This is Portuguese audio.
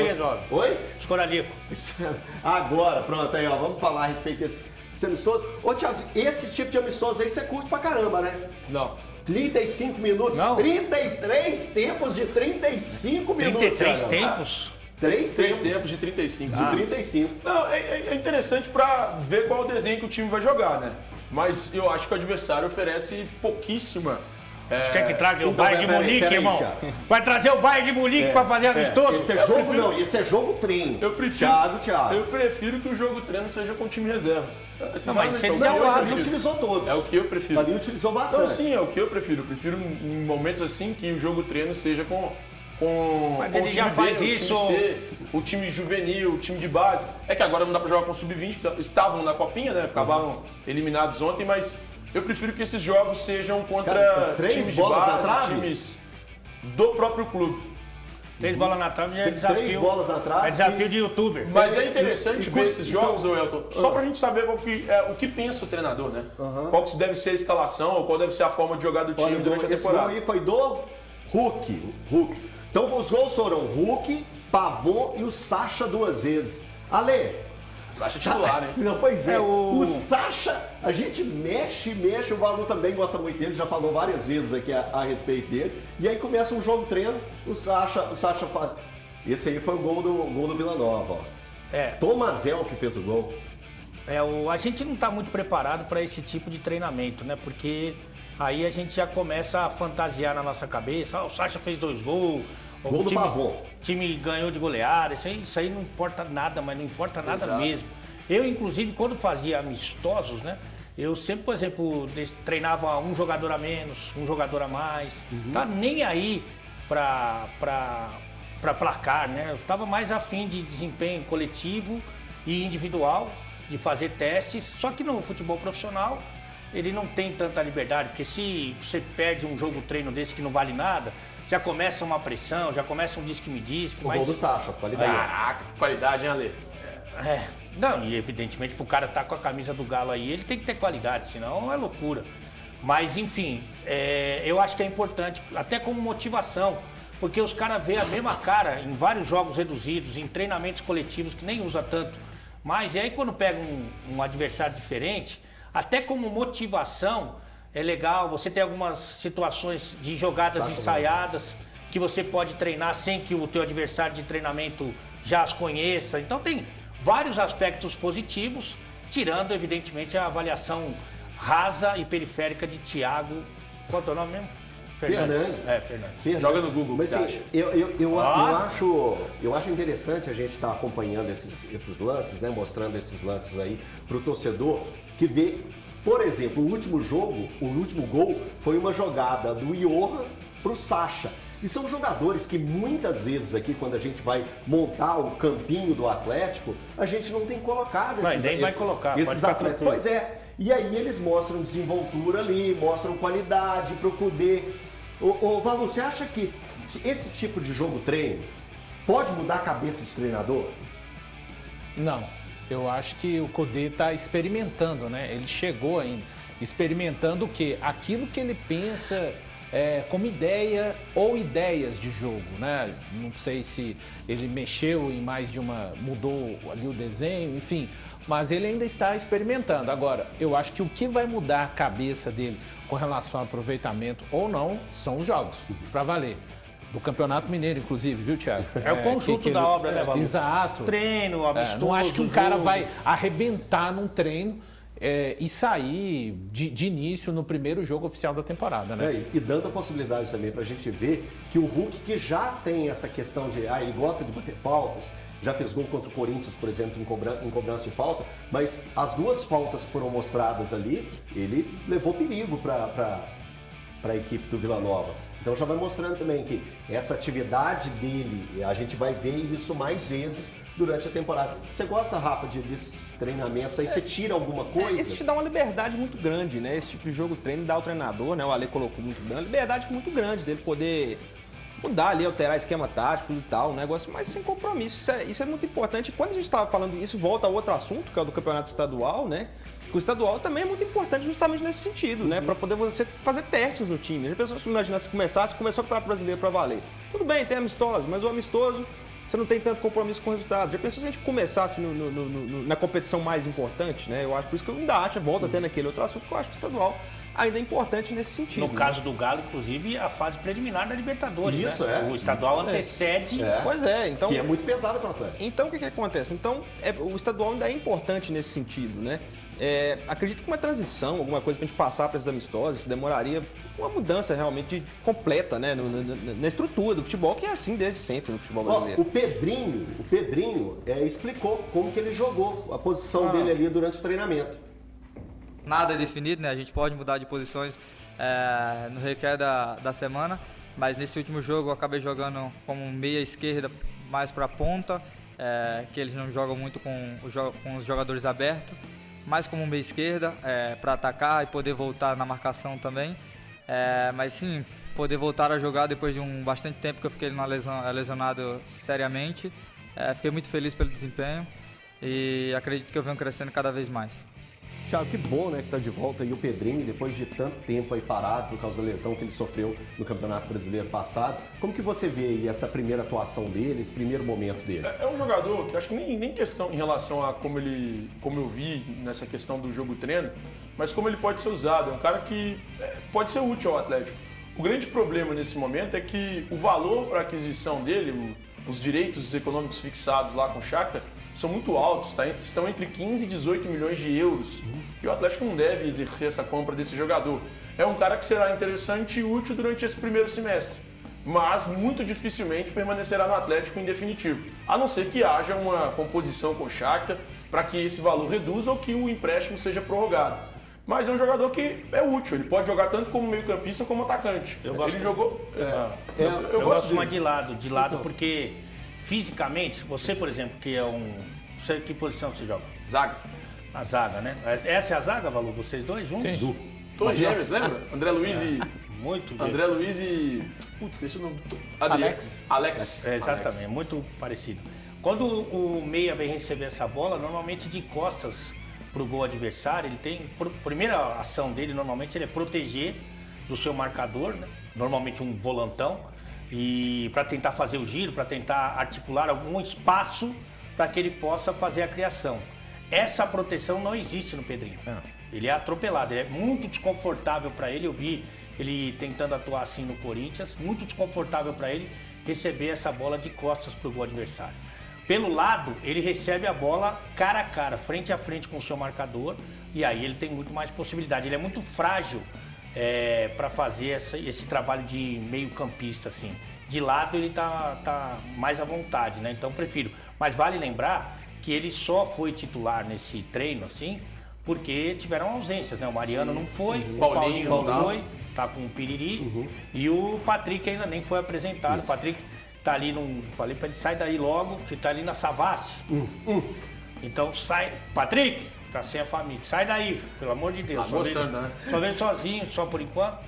resolve. Oi? Escoralico. Agora, pronto, aí, ó, vamos falar a respeito desse amistoso. Ô, Thiago, esse tipo de amistoso aí você curte pra caramba, né? Não. 35 minutos, Não. 33 tempos de 35 minutos. 33 Thiago. tempos? Três Três tempos tempos de 35. de 35. Não, é interessante pra ver qual o desenho que o time vai jogar, né? Mas eu acho que o adversário oferece pouquíssima. Você quer que traga o Então, Bayern de Munique, peraí, irmão? Thiago. Vai trazer o Bayern de Munique pra fazer amistoso? Esse é jogo, não, esse é jogo treino. Eu prefiro, Thiago. Eu prefiro que o jogo treino seja com o time reserva. mas se eles Não, eu mas acho. ali utilizou todos. É o que eu prefiro. Ali utilizou bastante. Então, sim, é o que eu prefiro. Eu prefiro em momentos assim que o jogo treino seja com Mas com ele o já time faz B, isso. O time C, o time juvenil, o time de base. É que agora não dá pra jogar com o sub-20, que estavam na copinha, né? Acabaram eliminados ontem, mas eu prefiro que esses jogos sejam contra Cara, três times bolas de na base, trave? times do próprio clube. 3 bolas na trave já é Tem desafio. 3 bolas na trave. É desafio de youtuber. Mas é interessante ver esses jogos, então, Elton, só pra gente saber o que pensa o treinador, né? Qual que deve ser a escalação, ou qual deve ser a forma de jogar do time Olha, durante a esse gol temporada. aí foi do Hulk. Então os gols foram Hulk, Pavon e o Sacha 2 vezes. Ale. Sacha titular, né? Não, pois é. É O Sacha, a gente mexe. O Valu também gosta muito dele, já falou várias vezes aqui a respeito dele. E aí começa um jogo treino, o Sacha faz. Esse aí foi o gol do Vila Nova, ó. É. Tomazel que fez o gol. A gente não está muito preparado para esse tipo de treinamento, né? Porque aí a gente já começa a fantasiar na nossa cabeça. O Sacha fez 2 gols. Gol do Pavon. O time ganhou de goleada. Isso aí não importa nada, mas não importa nada Exato. mesmo. Eu, inclusive, quando fazia amistosos, né? Eu sempre, por exemplo, treinava um jogador a menos, um jogador a mais. Tá nem aí para placar, né? Eu estava mais afim de desempenho coletivo e individual, de fazer testes. Só que no futebol profissional ele não tem tanta liberdade, porque se você perde um jogo treino desse que não vale nada, já começa uma pressão, já começa um diz-que-me-diz. O gol do Sacha, qualidade. Caraca, que qualidade, hein, Ale? Não, e evidentemente pro cara estar com a camisa do Galo aí, ele tem que ter qualidade, senão é loucura. Mas enfim, eu acho que é importante, até como motivação, porque os caras veem a mesma cara em vários jogos reduzidos, em treinamentos coletivos que nem usa tanto. Mas e aí quando pega um adversário diferente, até como motivação, é legal, você tem algumas situações de jogadas ensaiadas que você pode treinar sem que o teu adversário de treinamento já as conheça. Então tem vários aspectos positivos, tirando evidentemente a avaliação rasa e periférica de Thiago. Qual é o teu nome mesmo? Fernandes. Fernandes. Joga no Google, Mas o que assim, você eu acho interessante a gente estar acompanhando esses lances, né? Mostrando esses lances aí pro torcedor que vê, por exemplo, o último gol foi uma jogada do Johan pro Sacha. E são jogadores que muitas vezes aqui, quando a gente vai montar o campinho do Atlético, a gente não tem colocado vai colocar, esses pode ficar atletas. tranquilo. Pois é. E aí eles mostram desenvoltura ali, mostram qualidade pro Cudê. Ô Valu, você acha que esse tipo de jogo treino pode mudar a cabeça de treinador? Não, eu acho que o Cudê está experimentando, né? Ele chegou ainda, experimentando o quê? Aquilo que ele pensa como ideia ou ideias de jogo, né? Não sei se ele mexeu em mais de mudou ali o desenho, enfim, mas ele ainda está experimentando. Agora, eu acho que o que vai mudar a cabeça dele com relação ao aproveitamento ou não são os jogos, para valer. Do Campeonato Mineiro, inclusive, viu, Thiago? É o conjunto da obra, né, Valu? Exato. Treino, amistoso, Não acho que um cara jogo. vai arrebentar num treino e sair de início no primeiro jogo oficial da temporada, né? E dando a possibilidade também pra gente ver que o Hulk, que já tem essa questão de, ele gosta de bater faltas, já fez gol contra o Corinthians, por exemplo, em cobrança de falta, mas as 2 faltas que foram mostradas ali, ele levou perigo para a equipe do Vila Nova. Então já vai mostrando também que essa atividade dele, a gente vai ver isso mais vezes durante a temporada. Você gosta, Rafa, desses treinamentos aí? Você tira alguma coisa? Esse te dá uma liberdade muito grande, né? Esse tipo de jogo treino dá ao treinador, né? O Ale colocou muito bem, uma liberdade muito grande dele poder mudar ali, alterar esquema tático e tal, um negócio, mas sem compromisso. Isso é muito importante. Quando a gente estava falando isso, volta a outro assunto, que é o do campeonato estadual, né? O estadual também é muito importante justamente nesse sentido, né? Para poder você fazer testes no time. As pessoas imaginam se começou o Campeonato Brasileiro para valer. Tudo bem, tem amistoso, mas o amistoso você não tem tanto compromisso com o resultado. Já pensou se a gente começasse na competição mais importante, né? Eu acho por isso que eu ainda acho, volto até naquele outro assunto, que eu acho que o estadual ainda é importante nesse sentido. No caso do Galo, inclusive, a fase preliminar da Libertadores, Isso, né? é. O estadual antecede. Pois é, então... Que é muito pesado para o Atlético. Então, o que acontece? Então, o estadual ainda é importante nesse sentido, né? Acredito que uma transição, alguma coisa pra gente passar para esses amistosos, demoraria uma mudança realmente completa, né? Na estrutura do futebol, que é assim desde sempre no futebol brasileiro. O Pedrinho explicou como que ele jogou a posição dele ali durante o treinamento. Nada é definido, né? A gente pode mudar de posições no requer da semana, mas nesse último jogo eu acabei jogando como meia esquerda mais para ponta, que eles não jogam muito com os jogadores abertos, mais como meia esquerda para atacar e poder voltar na marcação também. Mas sim, poder voltar a jogar depois de bastante tempo que eu fiquei lesionado seriamente. Fiquei muito feliz pelo desempenho e acredito que eu venho crescendo cada vez mais. Thiago, que bom, né, que tá de volta aí o Pedrinho, depois de tanto tempo aí parado por causa da lesão que ele sofreu no Campeonato Brasileiro passado. Como que você vê aí essa primeira atuação dele, esse primeiro momento dele? É um jogador que acho que nem questão em relação a como eu vi nessa questão do jogo-treino, mas como ele pode ser usado. É um cara que pode ser útil ao Atlético. O grande problema nesse momento é que o valor para aquisição dele, os direitos econômicos fixados lá com o Shakhtar, são muito altos, estão entre 15 e 18 milhões de euros. E o Atlético não deve exercer essa compra desse jogador. É um cara que será interessante e útil durante esse primeiro semestre, mas muito dificilmente permanecerá no Atlético em definitivo, a não ser que haja uma composição com o Shakhtar para que esse valor reduza ou que o empréstimo seja prorrogado. Mas é um jogador que é útil, ele pode jogar tanto como meio-campista como atacante. Eu gosto, ele jogou. eu gosto mais dele. de lado porque fisicamente, você, por exemplo, que é você, que posição você joga? Zaga. A zaga, né? Essa é a zaga, Valu? Vocês dois juntos? Sim. Torres Gêmeos, lembra? André Luiz e... Muito André Luiz e... Putz, esqueci o nome. Adriano. Alex. Exatamente, Alex. muito parecido. Quando o meia vem receber essa bola, normalmente de costas para o gol adversário, ele tem... A primeira ação dele, normalmente, ele é proteger do seu marcador, né? Normalmente um volantão, e para tentar fazer o giro, para tentar articular algum espaço para que ele possa fazer a criação. Essa proteção não existe no Pedrinho. Ele é atropelado, ele é muito desconfortável para ele. Eu vi ele tentando atuar assim no Corinthians, muito desconfortável para ele receber essa bola de costas para o gol adversário. Pelo lado, ele recebe a bola cara a cara, frente a frente com o seu marcador, e aí ele tem muito mais possibilidade. Ele é muito frágil para fazer esse trabalho de meio campista, assim. De lado ele tá mais à vontade, né? Então prefiro. Mas vale lembrar que ele só foi titular nesse treino, assim, porque tiveram ausências, né? O Mariano não foi, o Paulinho não foi, tá com o Piriri, e o Patrick ainda nem foi apresentado. O Patrick tá ali, falei pra ele, sai daí logo, que tá ali na Savassi. Então sai, Patrick, tá sem a família, sai daí, pelo amor de Deus. Só veio sozinho, só por enquanto.